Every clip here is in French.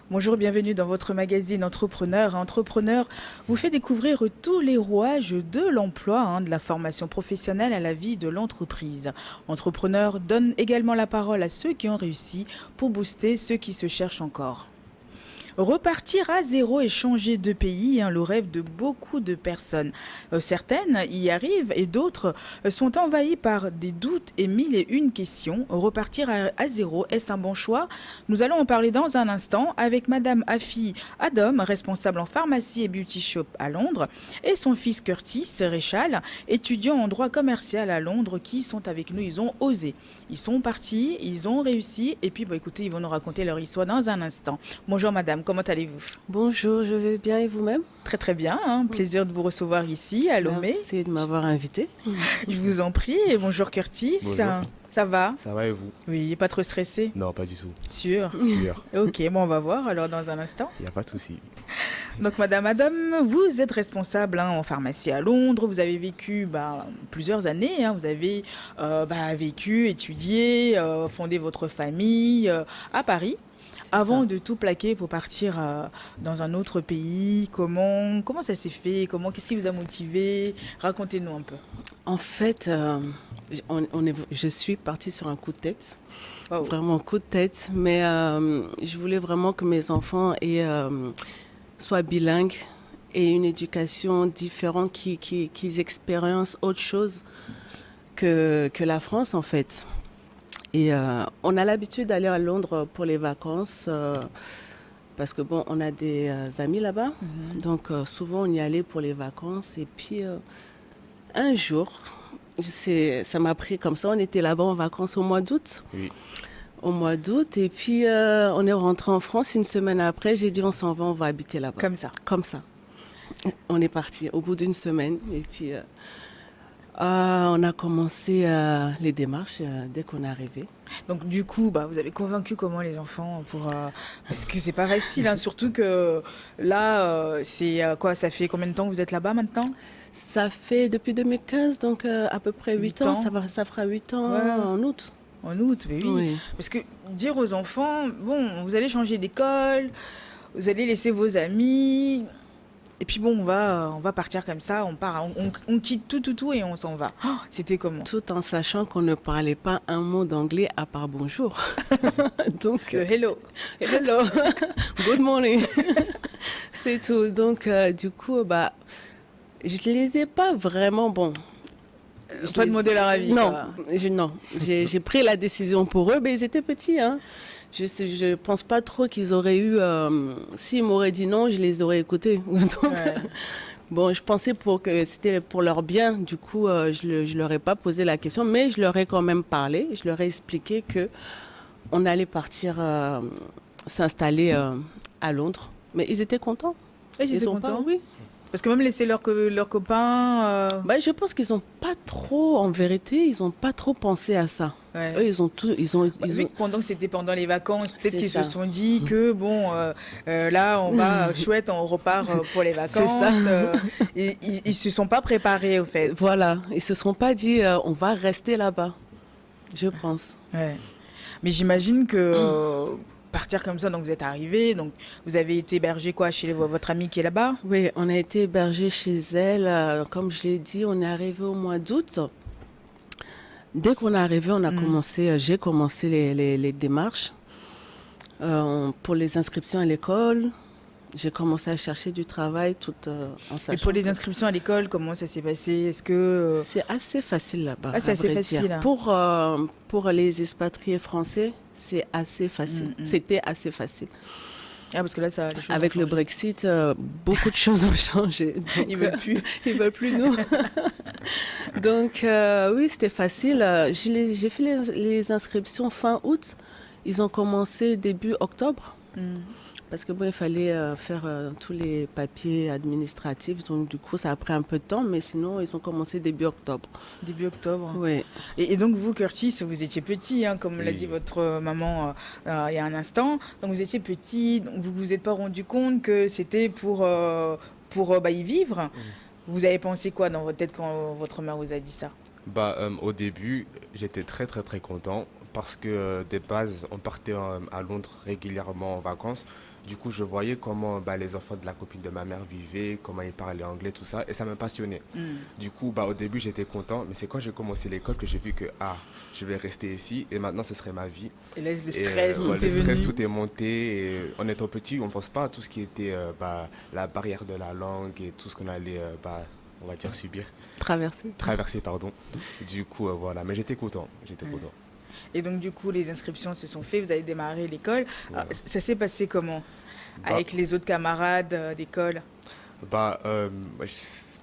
Bonjour, bienvenue dans votre magazine Entrepreneur. Entrepreneur vous fait découvrir tous les rouages de l'emploi, de la formation professionnelle à la vie de l'entreprise. Entrepreneur donne également la parole à ceux qui ont réussi pour booster ceux qui se cherchent encore. Repartir à zéro et changer de pays, le rêve de beaucoup de personnes. Certaines y arrivent et d'autres sont envahies par des doutes et mille et une questions. Repartir à zéro, est-ce un bon choix? Nous allons en parler dans un instant avec Madame Afi Adam, responsable en pharmacie et beauty shop à Londres, et son fils Curtis Réchal, étudiant en droit commercial à Londres, qui sont avec nous. Ils ont osé, ils sont partis, ils ont réussi et puis écoutez, ils vont nous raconter leur histoire dans un instant. Bonjour Madame. Comment allez-vous? Bonjour, je vais bien et vous-même? Très très bien, plaisir de vous recevoir ici à Lomé. Merci de m'avoir invité. Je vous en prie. Et bonjour Curtis. Bonjour. Ça va? Ça va et vous? Oui, pas trop stressé? Non, pas du tout. Sûr? Sûr. Ok, on va voir alors dans un instant. Il n'y a pas de souci. Donc Madame Adam, vous êtes responsable en pharmacie à Londres, vous avez vécu plusieurs années, vous avez vécu, étudié, fondé votre famille à Paris. Avant de tout plaquer pour partir dans un autre pays, comment ça s'est fait? Qu'est-ce qui vous a motivé? Racontez-nous un peu. En fait, je suis partie sur un coup de tête. Wow. Vraiment coup de tête. Mais je voulais vraiment que mes enfants soient bilingues et une éducation différente, qu'ils expériencent autre chose que la France, en fait. Et on a l'habitude d'aller à Londres pour les vacances parce que on a des amis là-bas. Mm-hmm. Donc souvent on y allait pour les vacances. Et puis un jour, ça m'a pris comme ça, on était là-bas en vacances au mois d'août. Oui. Au mois d'août. Et puis on est rentré en France une semaine après. J'ai dit on s'en va, on va habiter là-bas. Comme ça. Comme ça. On est parti au bout d'une semaine. Et puis... on a commencé les démarches dès qu'on est arrivé. Donc du coup, vous avez convaincu comment les enfants parce que c'est pas facile, surtout que là, c'est quoi? Ça fait combien de temps que vous êtes là-bas maintenant? Ça fait depuis 2015, donc à peu près 8 ans. Ça fera 8 ans en août. En août, mais oui. Parce que dire aux enfants, vous allez changer d'école, vous allez laisser vos amis... Et puis on va partir comme ça, on part, on quitte tout et on s'en va. Oh, c'était comment? Tout en sachant qu'on ne parlait pas un mot d'anglais à part bonjour. Donc hello, hello, good morning. C'est tout. Donc du coup, je les ai pas vraiment pas de modèle à ravi. Non, j'ai pris la décision pour eux, mais ils étaient petits, Je pense pas trop qu'ils auraient eu... S'ils m'auraient dit non, je les aurais écoutés. Donc, je pensais que c'était pour leur bien. Du coup, je leur ai pas posé la question, mais je leur ai quand même parlé. Je leur ai expliqué qu'on allait partir s'installer à Londres. Mais ils étaient contents. Ils étaient contents? Oui. Parce que même laisser leurs copains... je pense qu'ils n'ont pas trop, en vérité, ils n'ont pas trop pensé à ça. Ouais. Eux, ils ont... Pendant que c'était pendant les vacances, peut-être qu'ils se sont dit que là, on va chouette, on repart pour les vacances. Ils se sont pas préparés au fait. Voilà, ils se sont pas dit on va rester là-bas, je pense. Ouais. Mais j'imagine que... partir comme ça, donc vous êtes arrivé, donc vous avez été hébergé chez votre amie qui est là-bas? Oui, on a été hébergé chez elle. Comme je l'ai dit, on est arrivé au mois d'août. Dès qu'on est arrivé, j'ai commencé les démarches pour les inscriptions à l'école. J'ai commencé à chercher du travail tout en sachant. Et pour les inscriptions à l'école, comment ça s'est passé? Est-ce que c'est assez facile là-bas? C'est assez facile. Pour les expatriés français, c'est assez facile. C'était assez facile. Parce que là, avec le Brexit, beaucoup de choses ont changé. Donc, ils veulent plus. Ils veulent plus nous. Donc oui, c'était facile. J'ai fait les inscriptions fin août. Ils ont commencé début octobre. Parce que il fallait faire tous les papiers administratifs. Donc, du coup, ça a pris un peu de temps. Mais sinon, ils ont commencé début octobre. Début octobre. Oui. Et donc, vous, Curtis, vous étiez petit, comme l'a dit votre maman il y a un instant. Donc, vous étiez petit. Donc vous ne vous êtes pas rendu compte que c'était pour y vivre. Vous avez pensé quoi dans votre tête quand votre mère vous a dit ça? Au début, j'étais très, très, très content parce que des bases, on partait à Londres régulièrement en vacances. Du coup, je voyais comment les enfants de la copine de ma mère vivaient, comment ils parlaient anglais, tout ça, et ça me passionnait. Du coup, au début, j'étais content, mais c'est quand j'ai commencé l'école que j'ai vu que, je vais rester ici, et maintenant, ce serait ma vie. Et là, le Et stress, tout ouais, le est stress, venu. tout est monté. Et en étant petit, on ne pense pas à tout ce qui était la barrière de la langue et tout ce qu'on allait, on va dire, subir, Traverser. traverser, pardon. Du coup, voilà, mais j'étais content, j'étais Ouais. content. Et donc, du coup, les inscriptions se sont faites, vous avez démarré l'école. Alors, Ouais. ça s'est passé comment Bah, avec les autres camarades d'école? bah, euh, Parce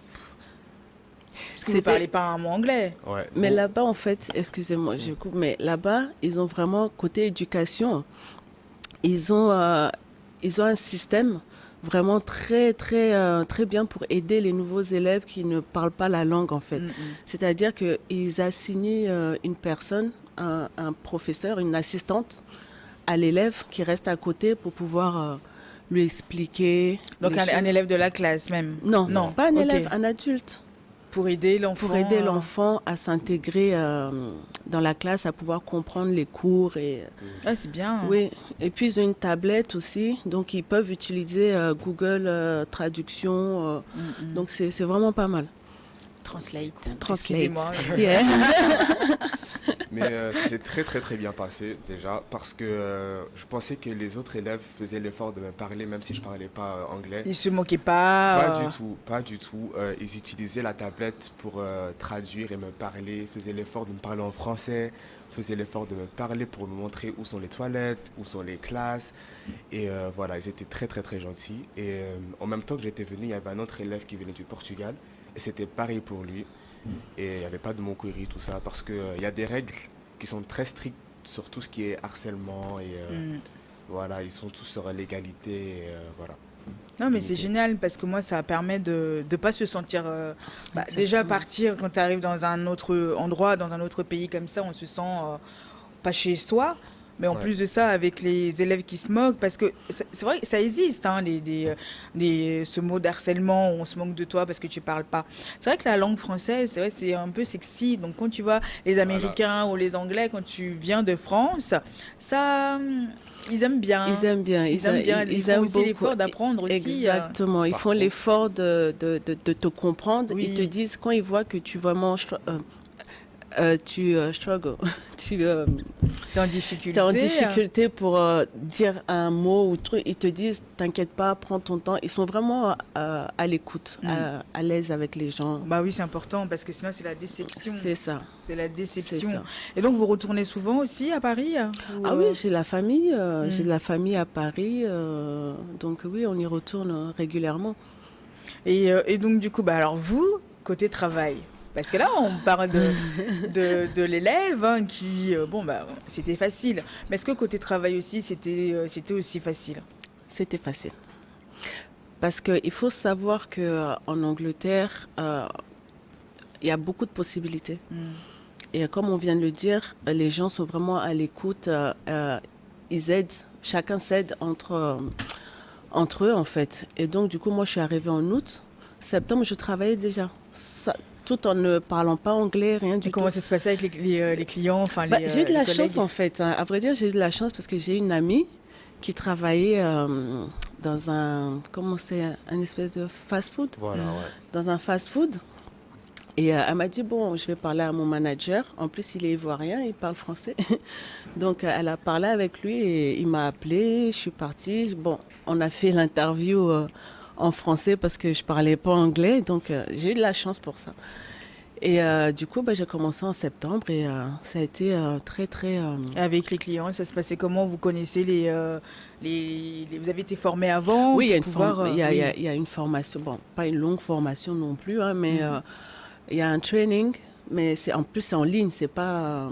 que vous ne parlez pas un mot anglais. ouais, Mais bon, là-bas, en fait, excusez-moi, je coupe, mais là-bas, ils ont vraiment, côté éducation, ils ont, euh, ils ont un système vraiment très bien pour aider les nouveaux élèves qui ne parlent pas la langue, en fait. Mm, mm. C'est-à-dire qu'ils assignent une personne, un professeur, une assistante à l'élève qui reste à côté pour pouvoir lui expliquer. Donc, les un choses. élève de la classe même. Non, Non, pas un ok. élève, un adulte. Pour aider l'enfant. Pour aider l'enfant à s'intégrer dans la classe, à pouvoir comprendre les cours. Et, Ah, c'est bien. oui, et puis ils ont une tablette aussi, donc ils peuvent utiliser Google Traduction. Mm, mm. Donc c'est vraiment pas mal. Translate. Translate. Excusez-moi. Yeah. mais c'est très bien passé déjà parce que je pensais que les autres élèves faisaient l'effort de me parler même si je parlais pas anglais. Ils se moquaient pas. Pas du tout, pas du tout. Ils utilisaient la tablette pour traduire et me parler, faisaient l'effort de me parler en français, faisaient l'effort de me parler pour me montrer où sont les toilettes, où sont les classes. Et voilà, ils étaient très gentils. Et en même temps que j'étais venu, il y avait un autre élève qui venait du Portugal. Et c'était pareil pour lui. Et il n'y avait pas de mots query, tout ça, parce qu'il y a des règles qui sont très strictes sur tout ce qui est harcèlement. Et Mm. voilà, ils sont tous sur l'égalité. Et, voilà. Non, mais c'est Limité. génial parce que moi, ça permet de ne pas se sentir. Déjà, Exactement. partir quand tu arrives dans un autre endroit, dans un autre pays comme ça, on se sent pas chez soi. Mais en Ouais. plus de ça, avec les élèves qui se moquent, parce que c'est vrai que ça existe, hein, ce mot d'harcèlement, où on se moque de toi parce que tu parles pas. C'est vrai que la langue française, c'est vrai, c'est un peu sexy. Donc quand tu vois les Américains ou les Anglais, quand tu viens de France, ça, ils aiment bien. Ils aiment bien. Ils aiment bien. Ils font aiment aussi l'effort beaucoup. d'apprendre aussi. Exactement. Ils Par font contre- l'effort de te comprendre. Oui. Ils te disent, quand ils voient que tu vraiment tu struggle, tu T'es en difficulté. es en difficulté pour dire un mot ou truc, ils te disent, t'inquiète pas, prends ton temps. Ils sont vraiment à l'écoute, à l'aise avec les gens. Bah oui, c'est important parce que sinon c'est la déception. C'est ça. C'est la C'est déception. ça. Et donc vous retournez souvent aussi à Paris ou, Ah oui, j'ai la famille, j'ai Mm. de la famille à Paris, donc oui, on y retourne régulièrement. et donc du coup, bah alors vous, côté travail. Parce que là, on parle de l'élève hein, qui, bon, bah, c'était facile. Mais est-ce que côté travail aussi, c'était aussi facile? C'était facile. Parce qu'il faut savoir qu'en Angleterre, il y a beaucoup de possibilités. Mm. Et comme on vient de le dire, les gens sont vraiment à l'écoute. Ils aident, chacun s'aide entre eux, en fait. Et donc, du coup, moi, je suis arrivée en août. Septembre, je travaillais déjà. Tout en ne parlant pas anglais, rien du Et tout. comment ça se passait avec les clients, enfin J'ai eu de les la collègues? chance, en fait. Hein. À vrai dire, j'ai eu de la chance parce que j'ai une amie qui travaillait dans comment c'est, un espèce de fast-food. Voilà, ouais. Dans un fast-food. Et elle m'a dit, bon, je vais parler à mon manager. En plus, il est ivoirien, il parle français. Donc, elle a parlé avec lui et il m'a appelé. Je suis partie. Bon, on a fait l'interview en français parce que je parlais pas anglais. Donc, j'ai eu de la chance pour ça. Et du coup, j'ai commencé en septembre et ça a été très. Avec les clients, ça se passait comment? Vous connaissez vous avez été formé avant Oui, il y a pour pouvoir, il y a, oui. il y a une formation. Bon, pas une longue formation non plus, hein, mais il y a un training. Mais en plus, c'est en ligne. C'est pas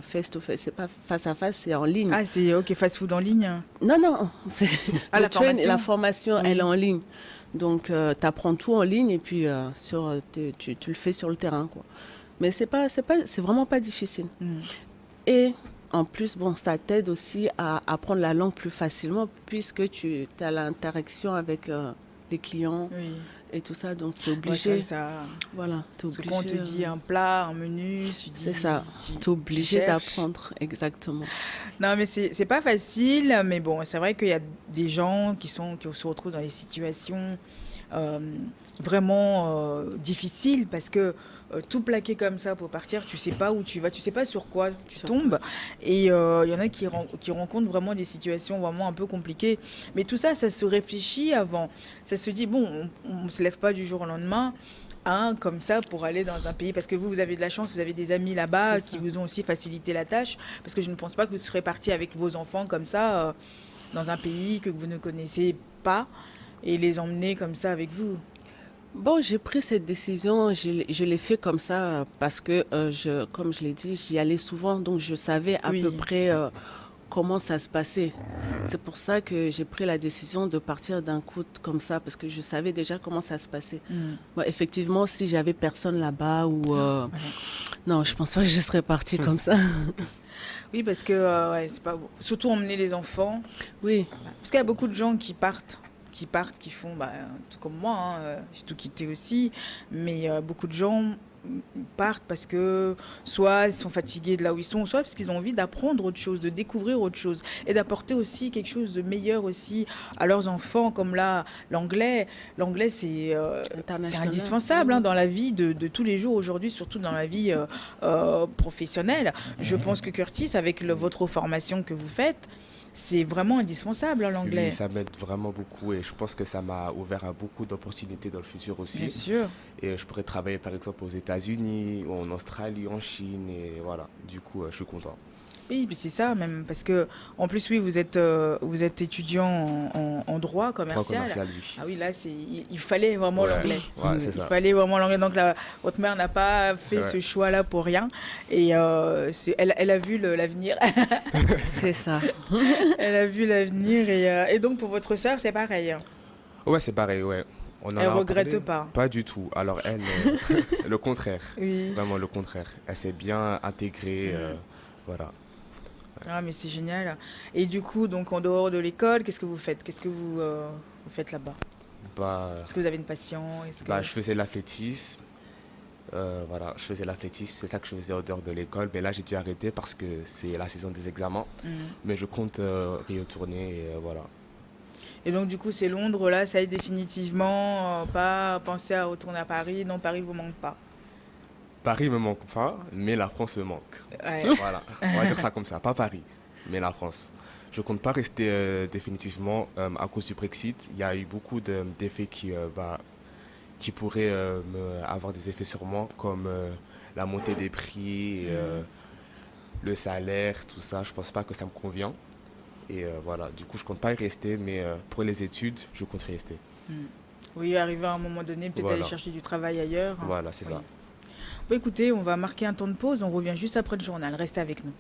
face to face. C'est pas face à face. C'est en ligne. Ah, c'est OK, fast-food en ligne. Non. C'est Ah, la formation. la formation, Oui. elle est en ligne. Donc, tu apprends tout en ligne et puis tu le fais sur le terrain, quoi. Mais c'est vraiment pas difficile. Mm. Et en plus, bon, ça t'aide aussi à apprendre la langue plus facilement puisque tu as l'interaction avec les clients Oui. et tout ça. Donc, tu es Ouais, c'est vrai obligé. que ça... Voilà, tu es Parce que quand on obligé. te dit un plat, un menu, tu dis... C'est ça. Tu es obligé cherches. d'apprendre. Exactement. Non, mais c'est pas facile, mais bon, c'est vrai qu'il y a des gens qui se retrouvent dans des situations euh, vraiment difficiles parce que tout plaquer comme ça pour partir, tu sais pas où tu vas, tu sais pas sur quoi tu Sur- tombes. Et il y en a qui rencontrent vraiment des situations vraiment un peu compliquées. Mais tout ça, ça se réfléchit avant. Ça se dit, bon, on se lève pas du jour au lendemain. Hein, comme ça pour aller dans un pays parce que vous avez de la chance, vous avez des amis là-bas C'est qui ça. vous ont aussi facilité la tâche parce que je ne pense pas que vous serez parti avec vos enfants comme ça dans un pays que vous ne connaissez pas et les emmener comme ça avec vous. Bon, j'ai pris cette décision, je l'ai fait comme ça parce que, comme je l'ai dit, j'y allais souvent, donc je savais à peu Oui. près comment ça se passait. C'est pour ça que j'ai pris la décision de partir d'un coup comme ça, parce que je savais déjà comment ça se passait. Mm. Bon, effectivement, si j'avais personne là-bas ou... Voilà. non, je pense pas que je serais partie comme ça. Oui, parce que ouais, c'est pas surtout emmener les enfants Oui, parce qu'il y a beaucoup de gens qui font tout comme moi, hein, j'ai tout quitté aussi, mais beaucoup de gens partent parce que soit ils sont fatigués de là où ils sont, soit parce qu'ils ont envie d'apprendre autre chose, de découvrir autre chose et d'apporter aussi quelque chose de meilleur aussi à leurs enfants, comme là l'anglais. L'anglais c'est international. indispensable hein, dans la vie de tous les jours aujourd'hui, surtout dans la vie professionnelle. Je pense que Curtis, avec votre formation que vous faites, c'est vraiment indispensable hein, Oui, l'anglais. ça m'aide vraiment beaucoup et je pense que ça m'a ouvert à beaucoup d'opportunités dans le futur Bien aussi. sûr. Et je pourrais travailler par exemple aux États-Unis, ou en Australie, en Chine et voilà. Du coup, je suis content. Oui, puis c'est ça même, parce que en plus, oui, vous êtes étudiant en droit Droit commercial. commercial, oui. Ah oui, là, il fallait vraiment Ouais, l'anglais. ouais, c'est Il ça. fallait vraiment l'anglais. Donc là, votre mère n'a pas fait Ouais. ce choix-là pour rien. Et elle a vu l'avenir. C'est ça. Elle a vu l'avenir. Et donc, pour votre sœur, c'est pareil, hein. Ouais, c'est pareil, ouais. On en Elle a regrette parlé. pas. Pas du tout. Alors elle, le contraire. Oui. Vraiment le contraire. Elle s'est bien intégrée, voilà. Ah, mais c'est génial. Et du coup, donc en dehors de l'école, qu'est-ce que vous faites? Qu'est-ce que vous faites là-bas? Bah, Est-ce que vous avez une passion? je faisais l'athlétisme. Voilà, je faisais l'athlétisme, c'est ça que je faisais en dehors de l'école. Mais là, j'ai dû arrêter parce que c'est la saison des examens. Mhm. Mais je compte y retourner et voilà. Et donc, du coup, c'est Londres, là, ça y est définitivement, pas penser à retourner à Paris. Non, Paris vous manque pas. Paris me manque pas, mais la France me manque. Ouais. Voilà, on va dire ça comme ça, pas Paris, mais la France. Je compte pas rester définitivement à cause du Brexit. Il y a eu beaucoup d'effets qui pourraient avoir des effets sur moi, comme la montée des prix, le salaire, tout ça. Je pense pas que ça me convient. Et voilà, du coup, je compte pas y rester, mais pour les études, je compte y rester. Mm. Oui, arriver à un moment donné, peut-être Voilà. aller chercher du travail ailleurs. Voilà, c'est Oui. ça. Bon, écoutez, on va marquer un temps de pause. On revient juste après le journal. Restez avec nous.